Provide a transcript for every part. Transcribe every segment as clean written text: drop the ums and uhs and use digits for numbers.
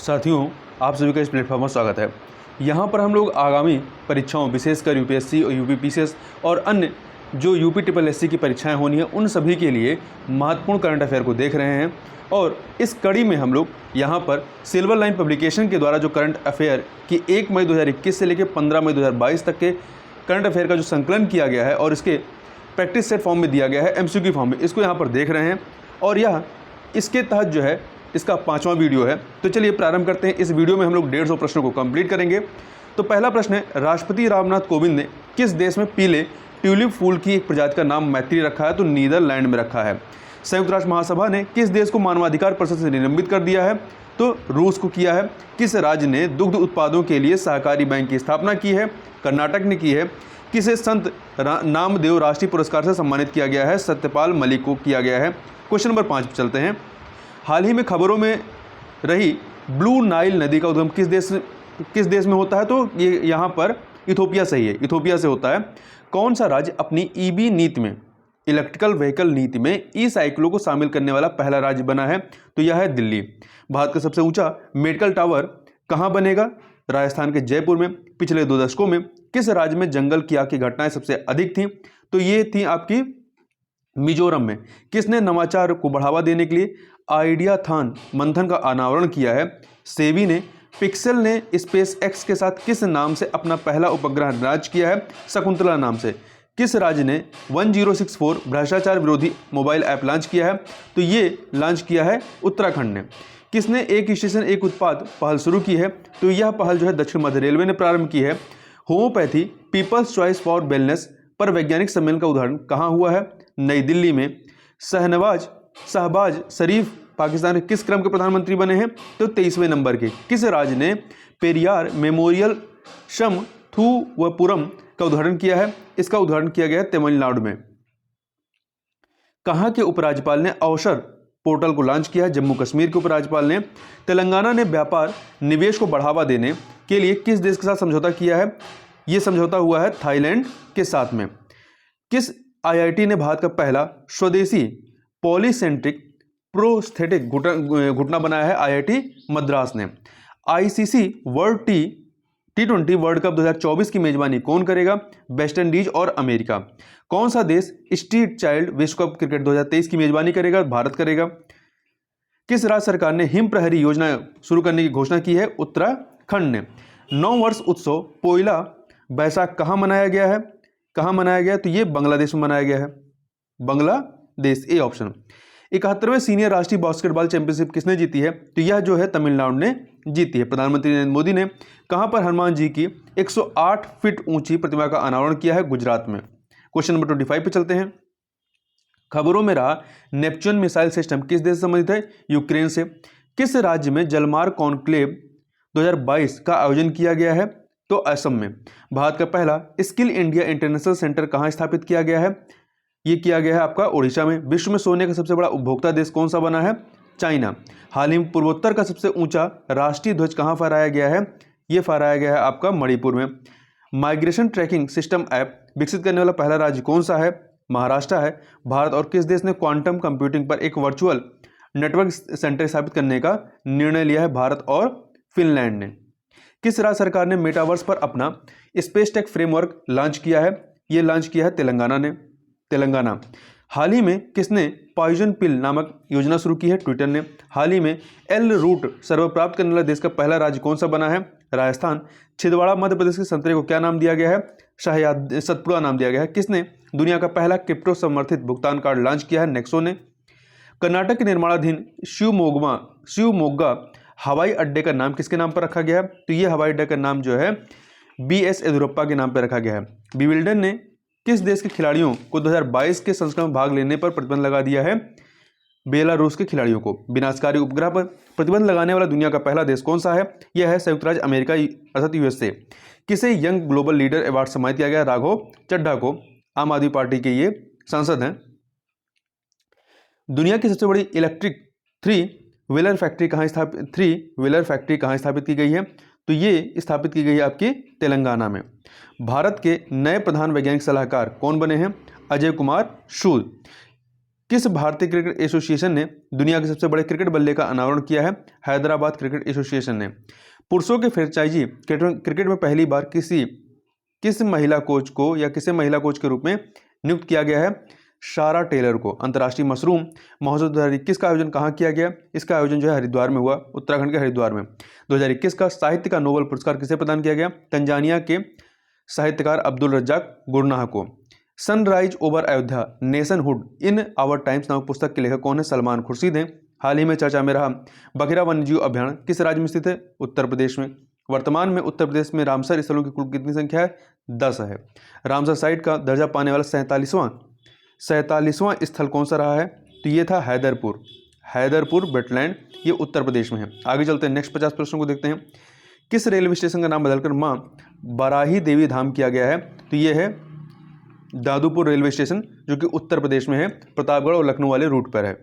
साथियों, आप सभी का इस प्लेटफॉर्म पर स्वागत है। यहाँ पर हम लोग आगामी परीक्षाओं, विशेषकर यूपीएससी और यूपीपीसीएस और अन्य जो यूपी ट्रिपल एससी की परीक्षाएं होनी है, उन सभी के लिए महत्वपूर्ण करंट अफेयर को देख रहे हैं। और इस कड़ी में हम लोग यहाँ पर सिल्वर लाइन पब्लिकेशन के द्वारा जो करंट अफेयर की 1 मई 2021 से लेकर 15 मई 2022 तक के करंट अफेयर का जो संकलन किया गया है और इसके प्रैक्टिस सेट फॉर्म में दिया गया है, एमसीक्यू फॉर्म में, इसको यहाँ पर देख रहे हैं। और यह इसके तहत जो है इसका 5वां वीडियो है। तो चलिए प्रारंभ करते हैं। इस वीडियो में हम लोग 150 प्रश्नों को कंप्लीट करेंगे। तो पहला प्रश्न है, राष्ट्रपति रामनाथ कोविंद ने किस देश में पीले ट्यूलिप फूल की एक प्रजाति का नाम मैत्री रखा है? तो नीदरलैंड में रखा है। संयुक्त राष्ट्र महासभा ने किस देश को मानवाधिकार परिषद से निलंबित कर दिया है? तो रूस को किया है। किस राज्य ने दुग्ध उत्पादों के लिए सहकारी बैंक की स्थापना की है? कर्नाटक ने की है। किसे संत नामदेव राष्ट्रीय पुरस्कार से सम्मानित किया गया है? सत्यपाल मलिक को किया गया है। क्वेश्चन नंबर 5 पर चलते हैं। हाल ही में खबरों में रही ब्लू नाइल नदी का उद्गम किस देश में होता है? तो ये यहाँ पर इथोपिया से ही है, इथोपिया से होता है। कौन सा राज्य अपनी ईबी नीति में, इलेक्ट्रिकल व्हीकल नीति में ई साइकिलों को शामिल करने वाला पहला राज्य बना है? तो यह है दिल्ली। भारत का सबसे ऊंचा मेडिकल टावर कहाँ बनेगा? राजस्थान के जयपुर में। पिछले 2 दशकों में किस राज्य में जंगल की आग की घटनाएं सबसे अधिक थी? तो ये थी आपकी मिजोरम में। किसने नवाचार को बढ़ावा देने के लिए आइडियाथॉन मंथन का अनावरण किया है? सेबी ने। पिक्सेल ने स्पेस एक्स के साथ किस नाम से अपना पहला उपग्रह लॉन्च किया है? शकुंतला नाम से। किस राज्य ने 1064 भ्रष्टाचार विरोधी मोबाइल ऐप लॉन्च किया है? तो ये लॉन्च किया है उत्तराखंड ने। किसने एक स्टेशन एक उत्पाद पहल शुरू की है? तो यह पहल जो है दक्षिण मध्य रेलवे ने प्रारंभ की है। Homeopathy people's choice for wellness पर वैज्ञानिक सम्मेलन का उदाहरण कहाँ हुआ है? नई दिल्ली में। शहबाज शरीफ पाकिस्तान के किस क्रम के प्रधानमंत्री बने हैं? तो 23वें नंबर के। किस राज्य ने पेरियार मेमोरियल शमथुवपुरम का उद्घाटन किया है? इसका उद्घाटन किया गया तमिलनाडु में। कहाँ के उपराज्यपाल ने अवसर पोर्टल को लॉन्च किया है? जम्मू कश्मीर के उपराज्यपाल ने। तेलंगाना ने व्यापार निवेश को बढ़ावा देने के लिए किस देश के साथ समझौता किया है? यह समझौता हुआ है थाईलैंड के साथ में। किस आईआईटी ने भारत का पहला स्वदेशी पॉलीसेंट्रिक प्रोस्थेटिक घुटना बनाया है? आईआईटी मद्रास ने। आईसीसी वर्ल्ड टी20 वर्ल्ड कप 2024 की मेजबानी कौन करेगा? वेस्ट इंडीज और अमेरिका। कौन सा देश स्ट्रीट चाइल्ड विश्व कप क्रिकेट 2023 की मेजबानी करेगा? भारत करेगा। किस राज्य सरकार ने हिम प्रहरी योजना शुरू करने की घोषणा की है? उत्तराखंड ने। 9 वर्ष उत्सव पोइला बैसाख कहाँ मनाया गया है? कहाँ मनाया गया? तो ये बांग्लादेश में मनाया गया है। Bangladesh, A option. 71वें सीनियर राष्ट्रीय बास्केटबॉल चैंपियनशिप किसने जीती है? तो यह जो है तमिलनाडु ने जीती है। प्रधानमंत्री नरेंद्र मोदी ने कहां पर हनुमान जी की 108 फीट ऊंची प्रतिमा का अनावरण किया है? गुजरात में। क्वेश्चन नंबर 25 पे चलते हैं। खबरों में रहा नेपच्यून मिसाइल सिस्टम किस देश से संबंधित है? यूक्रेन से। किस राज्य में जलमार्ग कॉन्क्लेव 2022 का आयोजन किया गया है? तो असम में। भारत का पहला स्किल इंडिया इंटरनेशनल सेंटर कहां स्थापित किया गया है? ये किया गया है आपका ओडिशा में। विश्व में सोने का सबसे बड़ा उपभोक्ता देश कौन सा बना है? चाइना। हाल ही में पूर्वोत्तर का सबसे ऊंचा राष्ट्रीय ध्वज कहां फहराया गया है? ये फहराया गया है आपका मणिपुर में। माइग्रेशन ट्रैकिंग सिस्टम ऐप विकसित करने वाला पहला राज्य कौन सा है? महाराष्ट्र है। भारत और किस देश ने क्वांटम कंप्यूटिंग पर एक वर्चुअल नेटवर्क सेंटर स्थापित करने का निर्णय लिया है? भारत और फिनलैंड ने। किस राज्य सरकार ने मेटावर्स पर अपना स्पेस टेक फ्रेमवर्क लॉन्च किया है? ये लॉन्च किया है तेलंगाना ने। तेलंगाना। हाल ही में किसने पॉइजन पिल नामक योजना शुरू की है? ट्विटर ने। हाल ही में एल रूट सर्वर प्राप्त करने वाला देश का पहला राज्य कौन सा बना है? राजस्थान। छिंदवाड़ा मध्य प्रदेश के संतरे को क्या नाम दिया गया है? सतपुड़ा नाम दिया गया है। किसने दुनिया का पहला क्रिप्टो समर्थित भुगतान कार्ड लॉन्च किया है? नेक्सो ने। कर्नाटक के निर्माणाधीन शिवमोग्गा हवाई अड्डे का नाम किसके नाम पर रखा गया है? तो ये हवाई अड्डे का नाम जो है BS येदियुरप्पा के नाम पर रखा गया है। विंबलडन ने किस देश के खिलाड़ियों को 2022 के संस्करण में भाग लेने पर प्रतिबंध लगा दिया है? बेलारूस के खिलाड़ियों को। विनाशकारी उपग्रह पर प्रतिबंध लगाने वाला दुनिया का पहला देश कौन सा है? यह है संयुक्त राज्य अमेरिका अर्थात USA। किसे यंग ग्लोबल लीडर अवार्ड सम्मानित किया गया? राघव चड्ढा को। आम आदमी पार्टी के ये सांसद हैं। दुनिया की सबसे बड़ी इलेक्ट्रिक थ्री व्हीलर फैक्ट्री कहाँ स्थापित की गई है? तो ये स्थापित की गई है आपकी तेलंगाना में। भारत के नए प्रधान वैज्ञानिक सलाहकार कौन बने हैं? अजय कुमार शूल। किस भारतीय क्रिकेट एसोसिएशन ने दुनिया के सबसे बड़े क्रिकेट बल्ले का अनावरण किया है? हैदराबाद क्रिकेट एसोसिएशन ने। पुरुषों के फ्रेंचाइजी क्रिकेट में पहली बार किस महिला कोच को या किसे महिला कोच के रूप में नियुक्त किया गया है? शारा टेलर को। अंतर्राष्ट्रीय मशरूम महोत्सव 2021 का आयोजन कहाँ किया गया? इसका आयोजन जो है हरिद्वार में हुआ, उत्तराखंड के हरिद्वार में। 2021 का साहित्य का नोबेल पुरस्कार किसे प्रदान किया गया? तंजानिया के साहित्यकार अब्दुल रज्जाक गुरनाह को। Sunrise Over Ayodhya, Nationhood in Our Times नामक पुस्तक के लेखक कौन है? सलमान खुर्शीद हैं। हाल ही में चर्चा में रहा बघेरा वन्यजीव अभ्यारण्य किस राज्य में स्थित है? उत्तर प्रदेश में। वर्तमान में उत्तर प्रदेश में रामसर स्थलों की कुल कितनी संख्या है? 10 है। रामसर साइट का दर्जा पाने वाला 47वां स्थल कौन सा रहा है? तो ये था हैदरपुर वेटलैंड, ये उत्तर प्रदेश में है। आगे चलते हैं, नेक्स्ट 50 प्रश्नों को देखते हैं। किस रेलवे स्टेशन का नाम बदलकर मां बाराही देवी धाम किया गया है? तो ये है दादूपुर रेलवे स्टेशन, जो कि उत्तर प्रदेश में है, प्रतापगढ़ और लखनऊ वाले रूट पर है।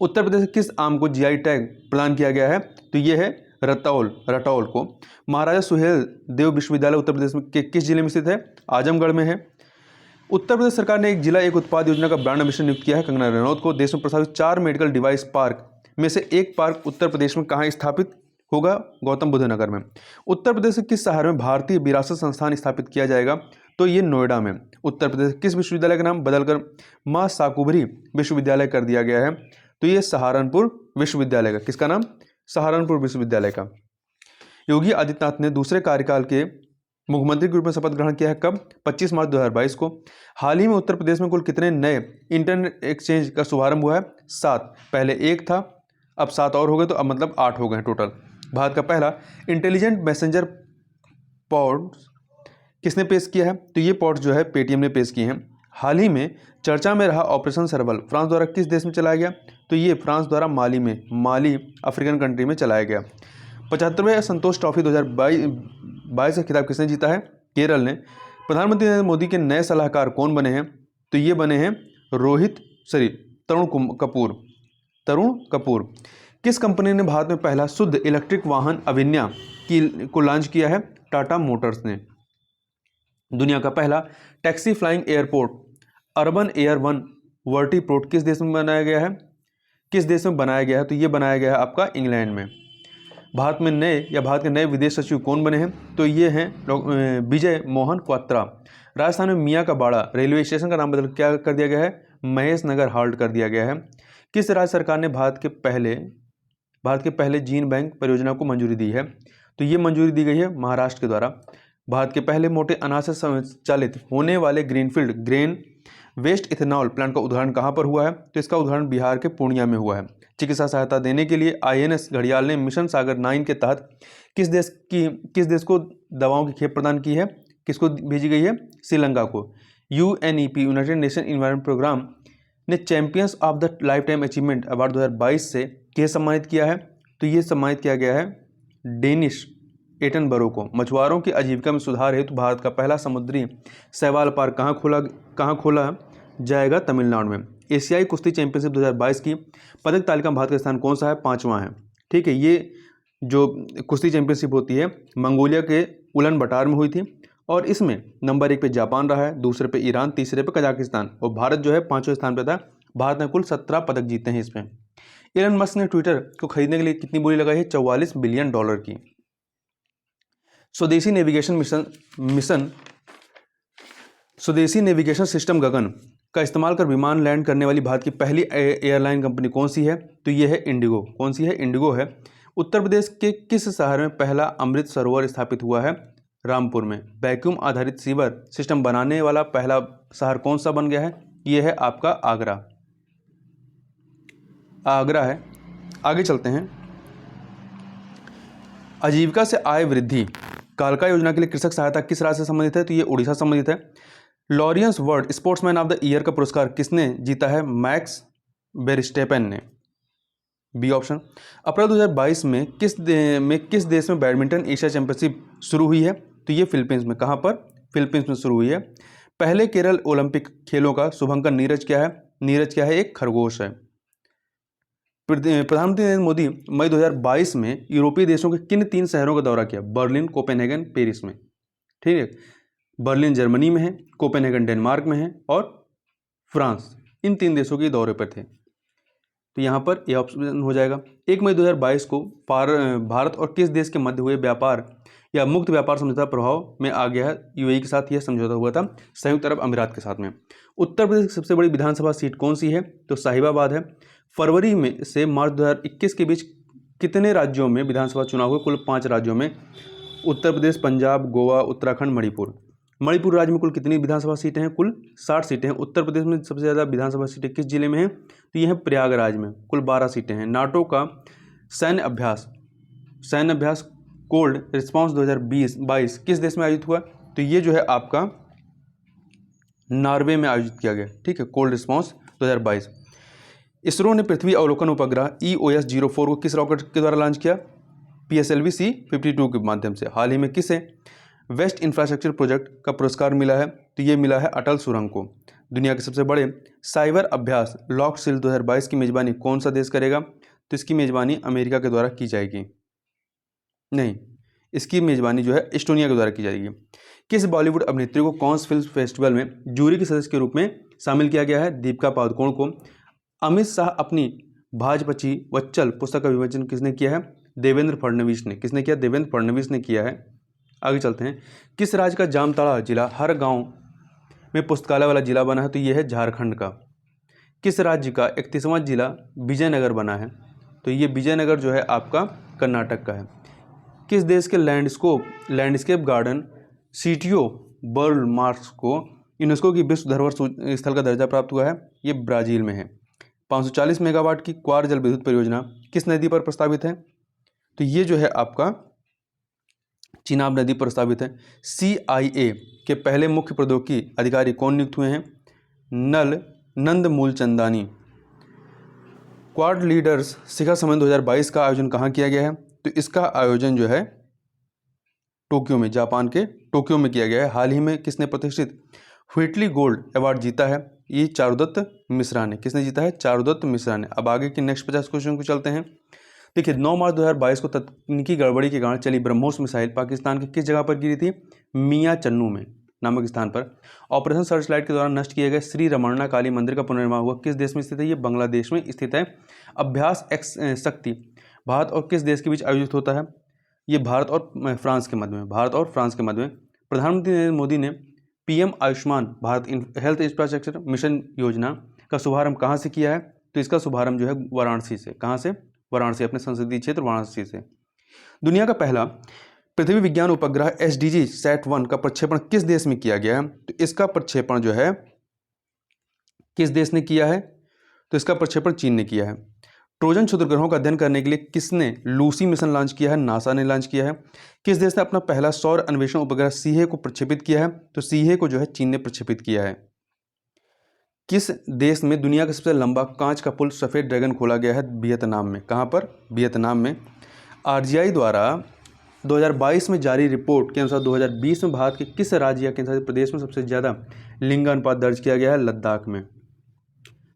उत्तर प्रदेश किस आम को जीआई टैग प्रदान किया गया है? तो ये है रटौल को। महाराजा सुहेल देव विश्वविद्यालय उत्तर प्रदेश में किस जिले में स्थित है? आजमगढ़ में है। उत्तर प्रदेश सरकार ने एक जिला एक उत्पाद योजना का ब्रांड एम्बेसडर नियुक्त किया है कंगना रनौत को। देश में प्रस्तावित 4 मेडिकल डिवाइस पार्क में से एक पार्क उत्तर प्रदेश में कहाँ स्थापित होगा? गौतम बुद्ध नगर में। उत्तर प्रदेश के किस शहर में भारतीय विरासत संस्थान स्थापित किया जाएगा? तो ये नोएडा में। उत्तर प्रदेश किस विश्वविद्यालय का नाम बदलकर मां साकुबरी विश्वविद्यालय कर दिया गया है? तो ये सहारनपुर विश्वविद्यालय का। किसका नाम? सहारनपुर विश्वविद्यालय का। योगी आदित्यनाथ ने दूसरे कार्यकाल के मुख्यमंत्री के रूप में शपथ ग्रहण किया है कब? 25 मार्च 2022 को। हाल ही में उत्तर प्रदेश में कुल कितने नए इंटरनेट एक्सचेंज का शुभारंभ हुआ है? 7। पहले 1 था, अब 7 और हो गए, तो अब मतलब 8 हो गए टोटल। भारत का पहला इंटेलिजेंट मैसेंजर पॉड्स किसने पेश किया है? तो ये पॉड्स जो है पेटीएम ने पेश किए हैं। हाल ही में चर्चा में रहा ऑपरेशन सर्वल फ्रांस द्वारा किस देश में चलाया गया? तो ये फ्रांस द्वारा माली अफ्रीकन कंट्री में चलाया गया। 75वें संतोष ट्रॉफी 2022 का खिताब किसने जीता है? केरल ने। प्रधानमंत्री नरेंद्र मोदी के नए सलाहकार कौन बने हैं? तो ये बने हैं तरुण कपूर। किस कंपनी ने भारत में पहला शुद्ध इलेक्ट्रिक वाहन अभिन्या को लॉन्च किया है? टाटा मोटर्स ने। दुनिया का पहला taxi flying airport urban air one vertiport किस देश में बनाया गया है? तो ये बनाया गया है आपका इंग्लैंड में। भारत के नए विदेश सचिव कौन बने हैं? तो ये हैं विजय मोहन क्वात्रा। राजस्थान में मियाँ का बाड़ा रेलवे स्टेशन का नाम बदल क्या कर दिया गया है? महेश नगर हाल्ट कर दिया गया है। किस राज्य सरकार ने भारत के पहले जीन बैंक परियोजना को मंजूरी दी है? तो ये मंजूरी दी गई है महाराष्ट्र के द्वारा। भारत के पहले मोटे अनाज से संचालित होने वाले greenfield grain waste ethanol plant का उद्घाटन कहाँ पर हुआ है? तो इसका उद्घाटन बिहार के पूर्णिया में हुआ है। चिकित्सा सहायता देने के लिए आईएनएस घड़ियाल ने मिशन सागर 9 के तहत किस देश को दवाओं की खेप प्रदान की है? किसको भेजी गई है? श्रीलंका को। UNEP united nation environment programme ने champions of the life time achievement award 2022 से किसे सम्मानित किया है? तो ये सम्मानित किया गया है डेनिश एटनबरो को। मछुआरों की आजीविका में सुधार हेतु भारत का पहला समुद्री शैवाल पार्क कहाँ खोला जाएगा? तमिलनाडु में। एशियाई कुश्ती चैंपियनशिप 2022 की पदक तालिका में भारत का स्थान कौन सा है? 5वां है। ठीक है, ये जो कुश्ती चैंपियनशिप होती है मंगोलिया के उलन बटार में हुई थी और इसमें नंबर 1 पे जापान रहा है, दूसरे पे ईरान, तीसरे पे कजाकिस्तान और भारत जो है 5वें स्थान पे था। भारत ने कुल 17 पदक जीते हैं इसमें। एलन मस्क ने ट्विटर को खरीदने के लिए कितनी बोली लगाई है? $44 बिलियन की। स्वदेशी नेविगेशन सिस्टम गगन का इस्तेमाल कर विमान लैंड करने वाली भारत की पहली एयरलाइन कंपनी कौन सी है? तो ये है इंडिगो। कौन सी है? इंडिगो है। उत्तर प्रदेश के किस शहर में पहला अमृत सरोवर स्थापित हुआ है? रामपुर में। वैक्यूम आधारित सीवर सिस्टम बनाने वाला पहला शहर कौन सा बन गया है? ये है आपका आगरा है। आगे चलते हैं। आजीविका से आय वृद्धि कालका योजना के लिए कृषक सहायता किस राज्य से संबंधित है? तो ये उड़ीसा संबंधित है। Laureus world sportsman of the year का पुरस्कार किसने जीता है? मैक्स वेरस्टेपेन ने। B option. अप्रैल 2022 में किस देश में बैडमिंटन एशिया चैंपियनशिप शुरू हुई है? तो ये फिलीपींस में। कहाँ पर? फिलीपींस में शुरू हुई है। पहले केरल ओलंपिक खेलों का शुभंकर नीरज क्या है? एक खरगोश है। प्रधानमंत्री नरेंद्र मोदी मई 2022 में यूरोपीय देशों के किन 3 शहरों का दौरा किया? बर्लिन, कोपेनहेगन, पेरिस में। ठीक है, बर्लिन जर्मनी में है, कोपेनहेगन डेनमार्क में है और फ्रांस इन 3 देशों के दौरे पर थे। तो यहाँ पर यह ऑप्शन हो जाएगा। 1 मई 2022 को भारत और किस देश के मध्य हुए व्यापार या मुक्त व्यापार समझौता प्रभाव में आ गया है? यूएई के साथ यह समझौता हुआ था, संयुक्त अरब अमीरात के साथ में। उत्तर प्रदेश की सबसे बड़ी विधानसभा सीट कौन सी है? तो साहिबाबाद है। फरवरी में से मार्च 2021 के बीच कितने राज्यों में विधानसभा चुनाव हुए? कुल 5 राज्यों में, उत्तर प्रदेश, पंजाब, गोवा, उत्तराखंड, मणिपुर। मणिपुर राज्य में कुल कितनी विधानसभा सीटें हैं? कुल 60 सीटें हैं। उत्तर प्रदेश में सबसे ज़्यादा विधानसभा सीटें किस जिले में हैं? तो यह है प्रयागराज में, कुल 12 सीटें हैं। नाटो का सैन्य अभ्यास कोल्ड रिस्पॉन्स 2022 किस देश में आयोजित हुआ? तो ये जो है आपका नॉर्वे में आयोजित किया गया। ठीक है, कोल्ड रिस्पॉन्स 2022। इसरो ने पृथ्वी अवलोकन उपग्रह EOS-04 को किस रॉकेट के द्वारा लॉन्च किया? PSLV-C-52 के माध्यम से। हाल ही में किसे वेस्ट इंफ्रास्ट्रक्चर प्रोजेक्ट का पुरस्कार मिला है? तो ये मिला है अटल सुरंग को। दुनिया के सबसे बड़े साइबर अभ्यास लॉक सील 2022 की मेजबानी कौन सा देश करेगा? तो इसकी मेजबानी अमेरिका के द्वारा की जाएगी। नहीं, इसकी मेजबानी जो है एस्टोनिया के द्वारा की जाएगी। किस बॉलीवुड अभिनेत्री को कांस फिल्म फेस्टिवल में जूरी के सदस्य के रूप में शामिल किया गया है? दीपिका पादुकोण को। अमित शाह अपनी भाजपची वच्चल पुस्तक का विमोचन किसने किया है? देवेंद्र फडणवीस ने। किसने किया? देवेंद्र फडणवीस ने किया है। आगे चलते हैं। किस राज्य का जामताड़ा जिला हर गांव में पुस्तकालय वाला जिला बना है? तो यह है झारखंड का। किस राज्य का 31वां जिला विजयनगर बना है? तो ये विजयनगर जो है आपका कर्नाटक का है। किस देश के लैंडस्केप गार्डन सिटियो बर्ल मार्क्स को यूनेस्को की विश्व धरोहर स्थल का दर्जा प्राप्त हुआ है? ये ब्राजील में है। 540 मेगावाट की क्वार जल विद्युत परियोजना किस नदी पर प्रस्तावित है? तो ये जो है आपका चिनाब नदी पर प्रस्तावित है। CIA के पहले मुख्य प्रौद्योगिकी अधिकारी कौन नियुक्त हुए हैं? नंद मूलचंदानी। क्वाड लीडर्स शिखर सम्मेलन 2022 का आयोजन कहाँ किया गया है? तो इसका आयोजन जो है टोक्यो में, जापान के टोक्यो में किया गया है। हाल ही में किसने प्रतिष्ठित व्हिटली गोल्ड अवार्ड जीता है? ये चारुदत्त मिश्रा ने। किसने जीता है? चारुदत्त मिश्रा ने। अब आगे के नेक्स्ट 50 क्वेश्चन को चलते हैं। देखिए, 9 मार्च 2022 को तकनीकी गड़बड़ी के कारण चली ब्रह्मोस मिसाइल पाकिस्तान की किस जगह पर गिरी थी? मियां चन्नू में नामक स्थान पर। ऑपरेशन सर्चलाइट के दौरान नष्ट किए गए श्री रमन्ना काली मंदिर का पुनर्निर्माण हुआ किस देश में स्थित है? ये बांग्लादेश में स्थित है। अभ्यास शक्ति भारत और किस देश के बीच आयोजित होता है? ये भारत और फ्रांस के मध्य में। प्रधानमंत्री नरेंद्र मोदी ने PM Ayushman Bharat health infrastructure mission योजना का शुभारंभ कहाँ से किया है? तो इसका शुभारंभ जो है वाराणसी से। कहाँ से? वाराणसी, अपने संसदीय क्षेत्र वाराणसी से। दुनिया का पहला पृथ्वी विज्ञान उपग्रह SDG Sat-1 का प्रक्षेपण किस देश में किया गया है? तो इसका प्रक्षेपण जो है किस देश ने किया है? तो इसका प्रक्षेपण चीन ने किया है। ट्रोजन क्षुद्रग्रहों का अध्ययन करने के लिए किसने लूसी मिशन लॉन्च किया है? नासा ने लॉन्च किया है। किस देश ने अपना पहला सौर अन्वेषण उपग्रह सीहे को प्रक्षेपित किया है? तो सीहे को जो है चीन ने प्रक्षेपित किया है। किस देश में दुनिया का सबसे लंबा कांच का पुल सफ़ेद ड्रैगन खोला गया है? वियतनाम में। कहाँ पर? वियतनाम में। RGI द्वारा 2022 में जारी रिपोर्ट के अनुसार 2020 में भारत के किस राज्य या केंद्रशासित प्रदेश में सबसे ज़्यादा लिंगानुपात दर्ज किया गया है? लद्दाख में।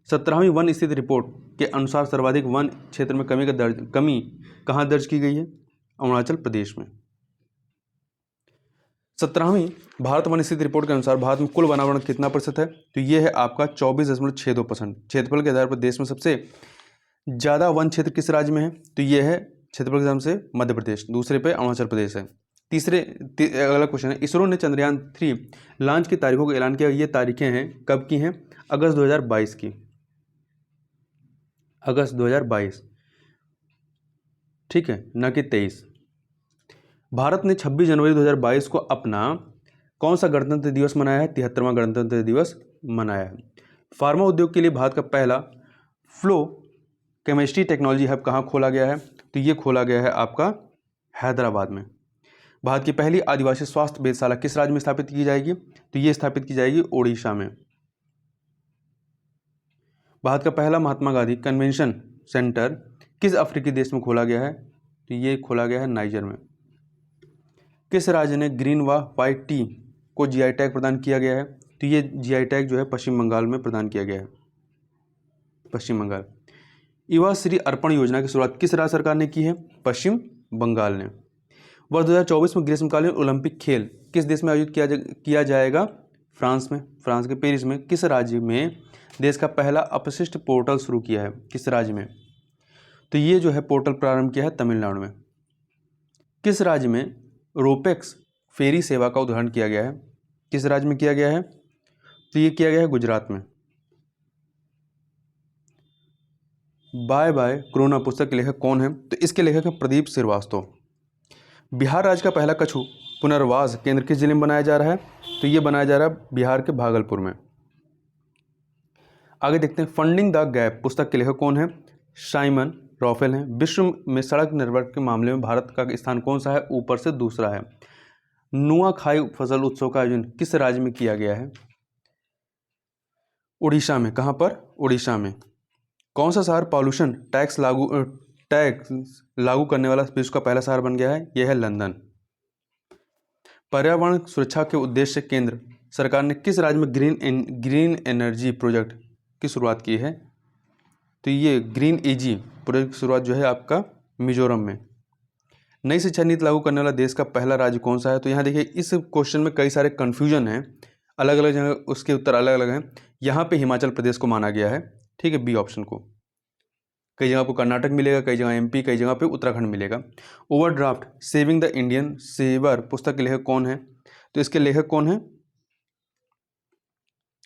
17वीं वन स्थित रिपोर्ट के अनुसार सर्वाधिक वन क्षेत्र में कमी कहाँ दर्ज की गई है? अरुणाचल प्रदेश में। 17वीं भारत वन स्थित रिपोर्ट के अनुसार भारत में कुल वनावरण कितना प्रतिशत है? तो ये है आपका 24.62%। क्षेत्रफल के आधार पर देश में सबसे ज़्यादा वन क्षेत्र किस राज्य में है? तो ये है क्षेत्रफल के हिसाब से मध्य प्रदेश। दूसरे पे अरुणाचल प्रदेश है। अगला क्वेश्चन है, इसरो ने चंद्रयान 3 लॉन्च की तारीखों का ऐलान किया। ये तारीखें हैं कब की हैं? अगस्त 2022 की। अगस्त 2022, ठीक है, न कि 23। भारत ने 26 जनवरी 2022 को अपना कौन सा गणतंत्र दिवस मनाया है? 73वां गणतंत्र दिवस मनाया है। फार्मा उद्योग के लिए भारत का पहला फ्लो केमिस्ट्री टेक्नोलॉजी हब कहाँ खोला गया है? तो ये खोला गया है आपका हैदराबाद में। भारत की पहली आदिवासी स्वास्थ्य वेधशाला किस राज्य में स्थापित की जाएगी? तो ये स्थापित की जाएगी ओडिशा में। भारत का पहला महात्मा गांधी कन्वेंशन सेंटर किस अफ्रीकी देश में खोला गया है? तो ये खोला गया है नाइजर में। किस राज्य ने ग्रीन व वाइट टी को GI टैग प्रदान किया गया है? तो ये GI टैग जो है पश्चिम बंगाल में प्रदान किया गया है। पश्चिम बंगाल। युवा श्री अर्पण योजना की शुरुआत किस राज्य सरकार ने की है? पश्चिम बंगाल ने। वर्ष 2024 में ग्रीष्मकालीन ओलंपिक खेल किस देश में आयोजित किया जाएगा? फ्रांस में, फ्रांस के पेरिस में किस राज्य में देश का पहला अपशिष्ट पोर्टल शुरू किया है, किस राज्य में? तो ये जो है पोर्टल प्रारंभ किया है तमिलनाडु में। किस राज्य में रोपेक्स फेरी सेवा का उद्घाटन किया गया है, किस राज्य में किया गया है? तो ये किया गया है गुजरात में। बाय बाय कोरोना पुस्तक के लेखक कौन है? तो इसके लेखक हैं प्रदीप श्रीवास्तव। बिहार राज्य का पहला कछु पुनर्वास केंद्र किस जिले में बनाया जा रहा है? तो ये बनाया जा रहा है बिहार के भागलपुर में। आगे देखते हैं, फंडिंग द गैप पुस्तक के लेखक कौन है? साइमन रॉफेल हैं। विश्व में सड़क नेटवर्क के मामले में भारत का स्थान कौन सा है? ऊपर से दूसरा है। नुआखाई फसल उत्सव का आयोजन किस राज्य में किया गया है? उड़ीसा में। कहाँ पर? उड़ीसा में। कौन सा शहर पॉल्यूशन टैक्स लागू करने वाला विश्व का पहला शहर बन गया है? यह है लंदन। पर्यावरण सुरक्षा के उद्देश्य से केंद्र सरकार ने किस राज्य में ग्रीन एनर्जी प्रोजेक्ट की शुरुआत की है? तो ये ग्रीन एजी प्रोजेक्ट की शुरुआत जो है आपका मिजोरम में। नई शिक्षा नीति लागू करने वाला देश का पहला राज्य कौन सा है? तो यहाँ देखिए इस क्वेश्चन में कई सारे कन्फ्यूजन हैं, अलग अलग जगह उसके उत्तर अलग अलग हैं। यहाँ पे हिमाचल प्रदेश को माना गया है, ठीक है, बी ऑप्शन को। कई जगह आपको कर्नाटक मिलेगा, कई जगह एमपी, कई जगह पे उत्तराखंड मिलेगा। Overdraft Saving the Indian Saver पुस्तक के लेखक कौन है? तो इसके लेखक कौन है?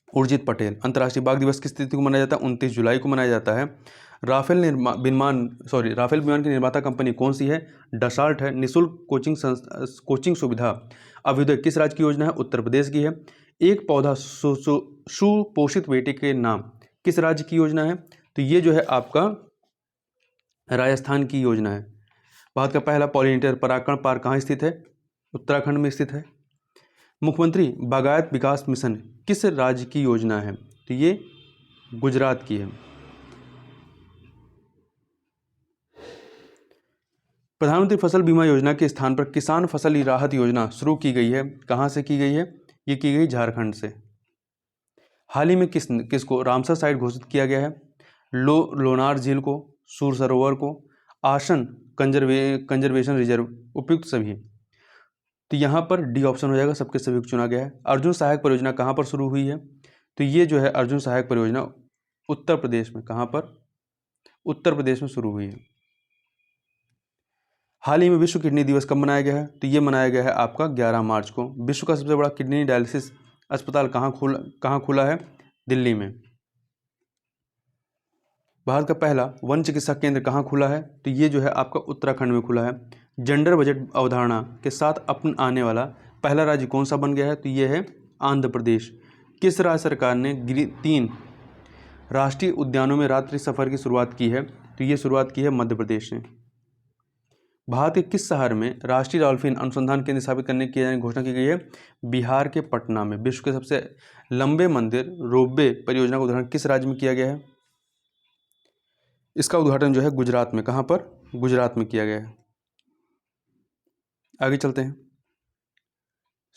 उर्जित पटेल। अंतर्राष्ट्रीय बाघ दिवस किस तिथि को मनाया जाता है? 29 जुलाई को मनाया जाता है। राफेल विमान की निर्माता कंपनी कौन सी है? डसाल्ट है। निःशुल्क कोचिंग सुविधा अभ्युदय किस राज्य की योजना है? उत्तर प्रदेश की है। एक पौधा सुपोषित बेटे के नाम किस राज्य की योजना है? तो ये जो है आपका राजस्थान की योजना है। भारत का पहला पॉलिनेटर परागकण पार्क कहाँ स्थित है? उत्तराखंड में स्थित है। मुख्यमंत्री बागायत विकास मिशन किस राज्य की योजना है? तो ये गुजरात की है। प्रधानमंत्री फसल बीमा योजना के स्थान पर किसान फसल राहत योजना शुरू की गई है। कहाँ से की गई है? ये की गई झारखंड से। हाल ही में किसको रामसर साइट घोषित किया गया है? लोनार झील को, सूर सरोवर को, आसन कंजर्वेशन रिजर्व, उपयुक्त सभी। तो यहाँ पर डी ऑप्शन हो जाएगा, सबके सभी को चुना गया है। अर्जुन सहायक परियोजना कहाँ पर शुरू हुई है? तो ये जो है अर्जुन सहायक परियोजना उत्तर प्रदेश में। कहाँ पर? उत्तर प्रदेश में शुरू हुई है। हाल ही में विश्व किडनी दिवस कब मनाया गया है? तो ये मनाया गया है आपका 11 मार्च को। विश्व का सबसे बड़ा किडनी डायलिसिस अस्पताल कहाँ खुला है? दिल्ली में। भारत का पहला वन चिकित्सा केंद्र कहाँ खुला है? तो ये जो है आपका उत्तराखंड में खुला है। जेंडर बजट अवधारणा के साथ अपन आने वाला पहला राज्य कौन सा बन गया है? तो ये है आंध्र प्रदेश। किस राज्य सरकार ने 3 राष्ट्रीय उद्यानों में रात्रि सफर की शुरुआत की है? तो ये शुरुआत की है मध्य प्रदेश ने। भारत के किस शहर में राष्ट्रीय डॉल्फिन अनुसंधान केंद्र स्थापित करने की घोषणा की गई है? बिहार के पटना में। विश्व के सबसे लंबे मंदिर रोपवे परियोजना का उद्घाटन किस राज्य में किया गया है? इसका उद्घाटन जो है गुजरात में। कहाँ पर? गुजरात में किया गया है। आगे चलते हैं।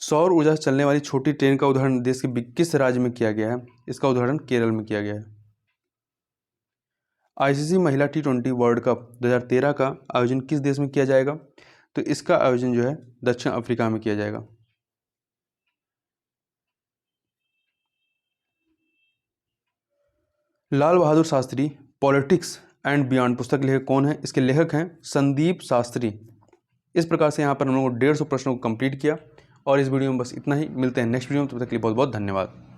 सौर ऊर्जा से चलने वाली छोटी ट्रेन का उद्घाटन देश के किस राज्य में किया गया है? इसका उद्घाटन केरल में किया गया है। आईसीसी महिला T20 वर्ल्ड कप 2013 का आयोजन किस देश में किया जाएगा? तो इसका आयोजन जो है दक्षिण अफ्रीका में किया जाएगा। Lal Bahadur Shastri politics and beyond पुस्तक के लेखक कौन है? इसके लेखक हैं संदीप शास्त्री। इस प्रकार से यहाँ पर हम लोगों को 150 प्रश्नों को कंप्लीट किया और इस वीडियो में बस इतना ही। मिलते हैं नेक्स्ट वीडियो में, तब तक के लिए बहुत बहुत धन्यवाद।